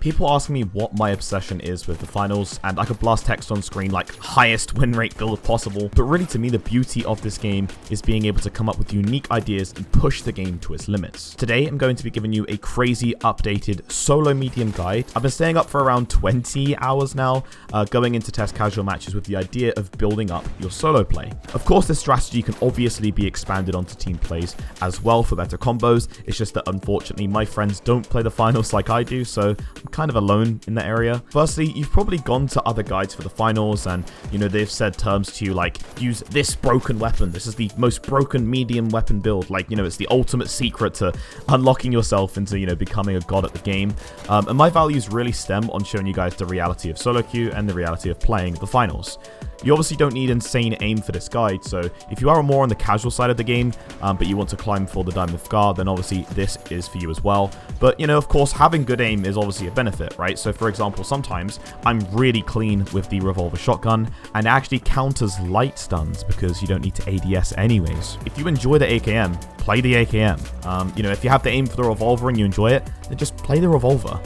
People ask me what my obsession is with the finals, and I could blast text on screen like highest win rate build possible, but really to me the beauty of this game is being able to come up with unique ideas and push the game to its limits. Today I'm going to be giving you a crazy updated solo medium guide. I've been staying up for around 20 hours now, going into test casual matches with the idea of building up your solo play. Of course, this strategy can obviously be expanded onto team plays as well for better combos. It's just that unfortunately my friends don't play the finals like I do, so I'm kind of alone in that area. Firstly, you've probably gone to other guides for the finals and, you know, they've said terms to you like, use this broken weapon. This is the most broken medium weapon build. Like, you know, it's the ultimate secret to unlocking yourself into, you know, becoming a god at the game. And my values really stem on showing you guys the reality of solo queue and the reality of playing the finals. You obviously don't need insane aim for this guide, so if you are more on the casual side of the game, but you want to climb for the Diamond of Guard, then obviously this is for you as well. But, you know, of course, having good aim is obviously a benefit, right? So, for example, sometimes I'm really clean with the revolver shotgun, and it actually counters light stuns because you don't need to ADS anyways. If you enjoy the AKM, play the AKM. You know, if you have the aim for the revolver and you enjoy it, then just play the revolver.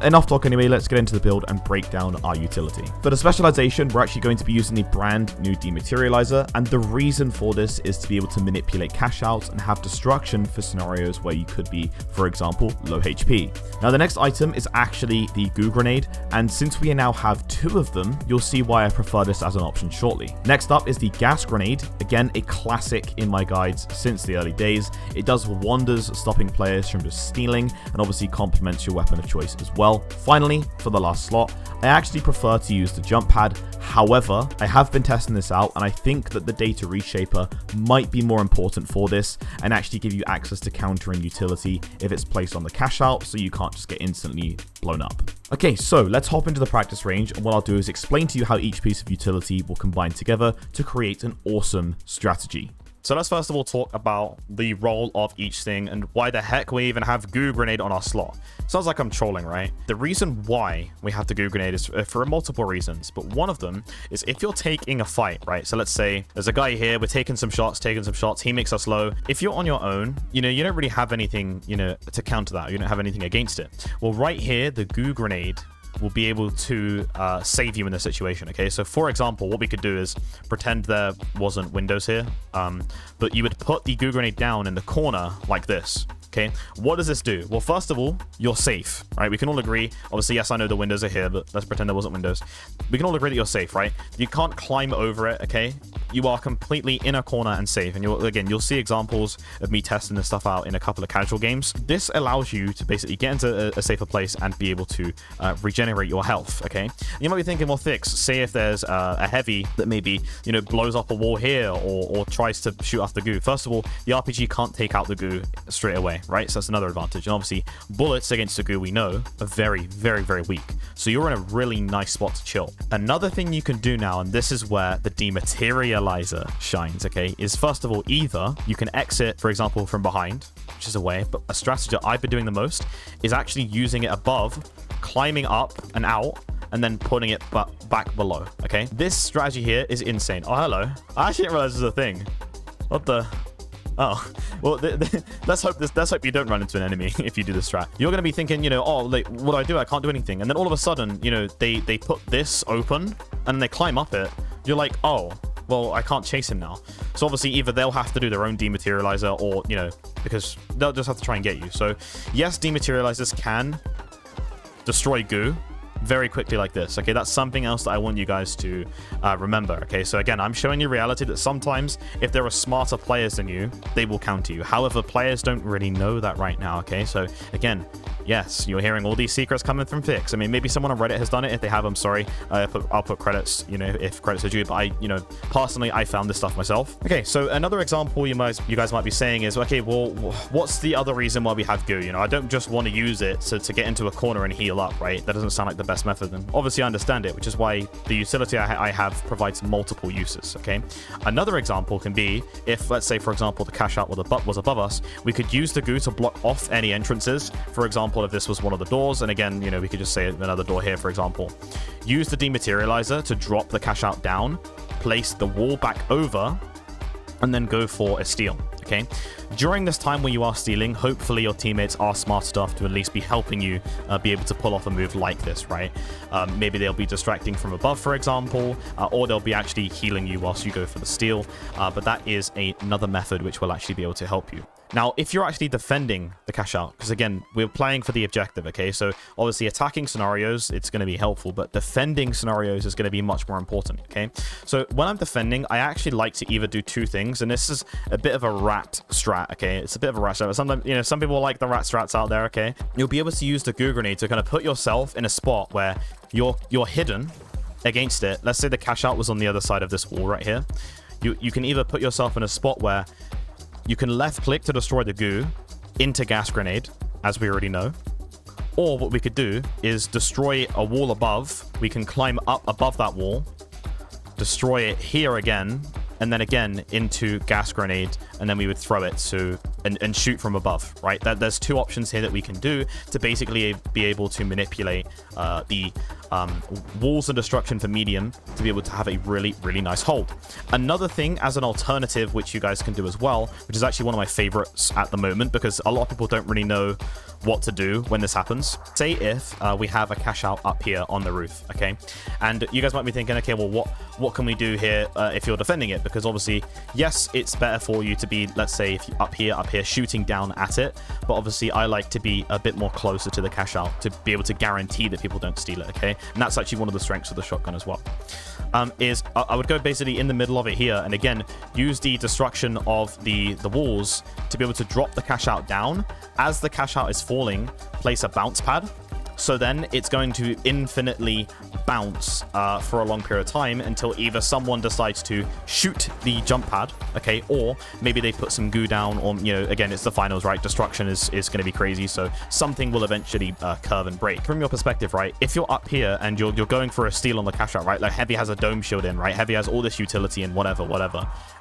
Enough talk anyway, let's get into the build and break down our utility. For the specialization, we're actually going to be using the brand new dematerializer, and the reason for this is to be able to manipulate cashouts and have destruction for scenarios where you could be, for example, low HP. Now the next item is actually the goo grenade, and since we now have two of them, you'll see why I prefer this as an option shortly. Next up is the gas grenade, again a classic in my guides since the early days. It does wonders stopping players from just stealing, and obviously complements your weapon of choice as well. Finally, for the last slot, I actually prefer to use the jump pad. However, I have been testing this out and I think that the data reshaper might be more important for this and actually give you access to countering utility if it's placed on the cash out, so you can't just get instantly blown up. Okay, so let's hop into the practice range, and what I'll do is explain to you how each piece of utility will combine together to create an awesome strategy. So let's first of all talk about the role of each thing and why the heck we even have goo grenade on our slot. Sounds like I'm trolling, right? The reason why we have the goo grenade is for multiple reasons, but one of them is if you're taking a fight, right? So let's say there's a guy here, we're taking some shots, he makes us low. If you're on your own, you know, you don't really have anything, you know, to counter that. You don't have anything against it. Well, right here, the goo grenade will be able to save you in this situation. Okay, so for example, what we could do is pretend there wasn't windows here, but you would put the goo grenade down in the corner like this. Okay, what does this do? Well, first of all, you're safe, right? We can all agree. Obviously, yes, I know the windows are here, but let's pretend there wasn't windows. We can all agree that you're safe, right? You can't climb over it, okay? You are completely in a corner and safe. And you'll see examples of me testing this stuff out in a couple of casual games. This allows you to basically get into a safer place and be able to regenerate your health, okay? You might be thinking, well, Fix, say if there's a heavy that maybe, you know, blows up a wall here or tries to shoot off the goo. First of all, the RPG can't take out the goo straight away, right? So that's another advantage. And obviously, bullets against the goo, we know, are very, very, very weak. So you're in a really nice spot to chill. Another thing you can do now, and this is where the dematerializer shines, okay, is first of all, either you can exit, for example, from behind, which is a way, but a strategy that I've been doing the most is actually using it above, climbing up and out, and then putting it back below, okay? This strategy here is insane. Oh, hello. I actually didn't realize this was a thing. What the... Oh, well, let's hope you don't run into an enemy if you do this strat. You're going to be thinking, you know, oh, like, what do I do? I can't do anything. And then all of a sudden, you know, they put this open and then they climb up it. You're like, oh, well, I can't chase him now. So obviously either they'll have to do their own dematerializer or, you know, because they'll just have to try and get you. So yes, dematerializers can destroy goo very quickly like this. Okay, that's something else that I want you guys to remember. Okay, so again, I'm showing you reality that sometimes if there are smarter players than you, they will counter you. However, players don't really know that right now. Okay, so again, yes, you're hearing all these secrets coming from Fix. I mean, maybe someone on Reddit has done it. If they have, I'm sorry. I'll put credits, you know, if credits are due, but you know, personally, I found this stuff myself. Okay, so another example you guys might be saying is, okay, well, what's the other reason why we have goo? You know, I don't just want to use it to get into a corner and heal up, right? That doesn't sound like the best method. And obviously I understand it, which is why the utility I have provides multiple uses. Okay, another example can be if, let's say, for example, the cash out was above us, we could use the goo to block off any entrances. For example, if this was one of the doors, and again, you know, we could just say another door here, for example, use the dematerializer to drop the cash out down, place the wall back over, and then go for a steal. Okay, okay? During this time where you are stealing, hopefully your teammates are smart enough to at least be helping you be able to pull off a move like this, right? Maybe they'll be distracting from above, for example, or they'll be actually healing you whilst you go for the steal, but that is another method which will actually be able to help you. Now, if you're actually defending the cash out, because again, we're playing for the objective, okay? So obviously attacking scenarios, it's going to be helpful, but defending scenarios is going to be much more important, okay? So when I'm defending, I actually like to either do two things, and this is a bit of a rat strat, okay? It's a bit of a rat strat. Sometimes, you know, some people like the rat strats out there, okay? You'll be able to use the goo grenade to kind of put yourself in a spot where you're hidden against it. Let's say the cash out was on the other side of this wall right here. You can either put yourself in a spot where you can left click to destroy the goo into gas grenade, as we already know. Or what we could do is destroy a wall above. We can climb up above that wall, destroy it here again, and then again into gas grenade, and then we would throw it and shoot from above, right? There's two options here that we can do to basically be able to manipulate the walls and destruction for medium to be able to have a really, really nice hold. Another thing as an alternative, which you guys can do as well, which is actually one of my favorites at the moment, because a lot of people don't really know what to do when this happens. Say if we have a cash out up here on the roof, okay? And you guys might be thinking, okay, well, what can we do here if you're defending it? Because obviously, yes, it's better for you to be, let's say, if you're up here, shooting down at it, but obviously I like to be a bit more closer to the cash out to be able to guarantee that people don't steal it, okay? And that's actually one of the strengths of the shotgun as well. I would go basically in the middle of it here, and again, use the destruction of the walls to be able to drop the cash out down. As the cash out is falling, place a bounce pad. So then it's going to infinitely bounce for a long period of time until either someone decides to shoot the jump pad, okay, or maybe they put some goo down, or, you know, again, it's the finals, right? Destruction is going to be crazy, so something will eventually curve and break. From your perspective, right, if you're up here and you're going for a steal on the cash out, right, like Heavy has a dome shield in, right? Heavy has all this utility and whatever,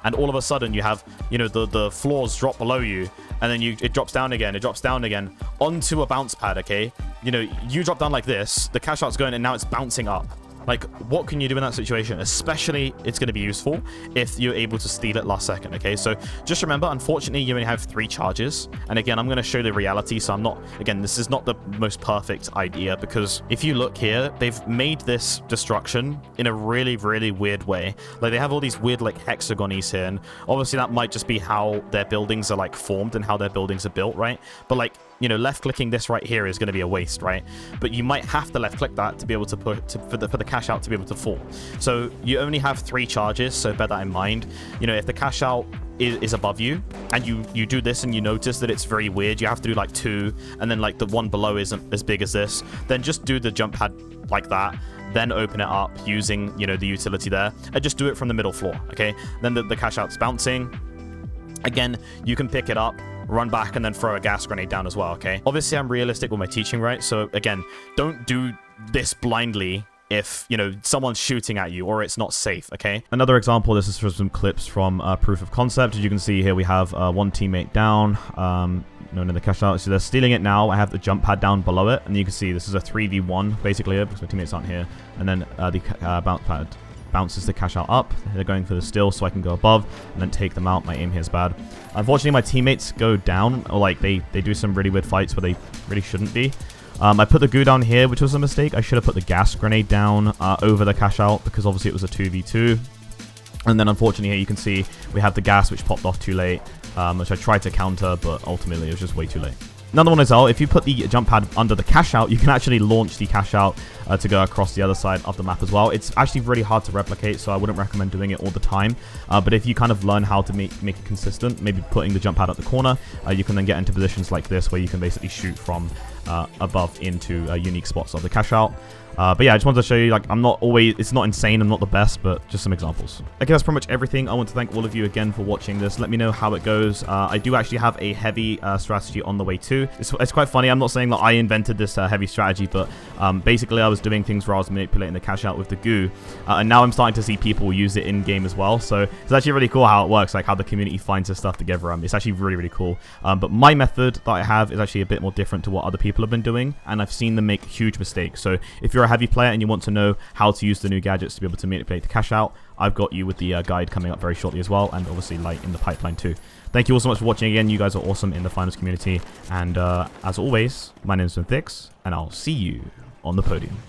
and all of a sudden you have, you know, the floors drop below you, and then it drops down again onto a bounce pad, okay? You know, you drop down like this, the cash out's going, and now it's bouncing up. Like, what can you do in that situation? Especially, it's going to be useful if you're able to steal it last second, okay? So just remember, unfortunately, you only have 3 charges. And again, I'm going to show the reality, so I'm not... Again, this is not the most perfect idea, because if you look here, they've made this destruction in a really, really weird way. Like, they have all these weird, like, hexagonies here, and obviously that might just be how their buildings are, like, formed and how their buildings are built, right? But, like, you know, left-clicking this right here is going to be a waste, right? But you might have to left-click that to be able to for the cash out to be able to fall. So you only have 3 charges, so bear that in mind. You know, if the cash out is above you, and you do this and you notice that it's very weird, you have to do like 2, and then like the one below isn't as big as this, then just do the jump pad like that, then open it up using, you know, the utility there, and just do it from the middle floor, okay? Then the cash out's bouncing. Again, you can pick it up, run back, and then throw a gas grenade down as well, okay? Obviously, I'm realistic with my teaching, right? So again, don't do this blindly if, you know, someone's shooting at you or it's not safe, okay? Another example, this is for some clips from Proof of Concept. As you can see here, we have one teammate down, known in the cash out. So they're stealing it now. I have the jump pad down below it, and you can see this is a 3v1 basically here because my teammates aren't here. And then the bounce pad bounces the cash out up. They're going for the steal, so I can go above and then take them out. My aim here is bad. Unfortunately, my teammates go down, or like they do some really weird fights where they really shouldn't be. I put the goo down here, which was a mistake. I should have put the gas grenade down over the cash out, because obviously it was a 2v2. And then unfortunately here you can see we have the gas, which popped off too late, which I tried to counter, but ultimately it was just way too late. Another one is, if you put the jump pad under the cash out, you can actually launch the cash out to go across the other side of the map as well. It's actually really hard to replicate, so I wouldn't recommend doing it all the time. But if you kind of learn how to make it consistent, maybe putting the jump pad at the corner, you can then get into positions like this where you can basically shoot from above into unique spots of the cash out. But yeah, I just wanted to show you, like, it's not insane, I'm not the best, but just some examples. Okay, that's pretty much everything. I want to thank all of you again for watching this. Let me know how it goes. I do actually have a heavy strategy on the way too. It's quite funny. I'm not saying that I invented this heavy strategy, but basically I was doing things where I was manipulating the cash out with the goo, and now I'm starting to see people use it in game as well. So it's actually really cool how it works, like how the community finds this stuff together. It's actually really, really cool. But my method that I have is actually a bit more different to what other people people have been doing, and I've seen them make huge mistakes. So if you're a heavy player and you want to know how to use the new gadgets to be able to manipulate the cash out, I've got you with the guide coming up very shortly as well, and obviously light in the pipeline too. Thank you all so much for watching again. You guys are awesome in the finals community, and as always, my name's been Thix, and I'll see you on the podium.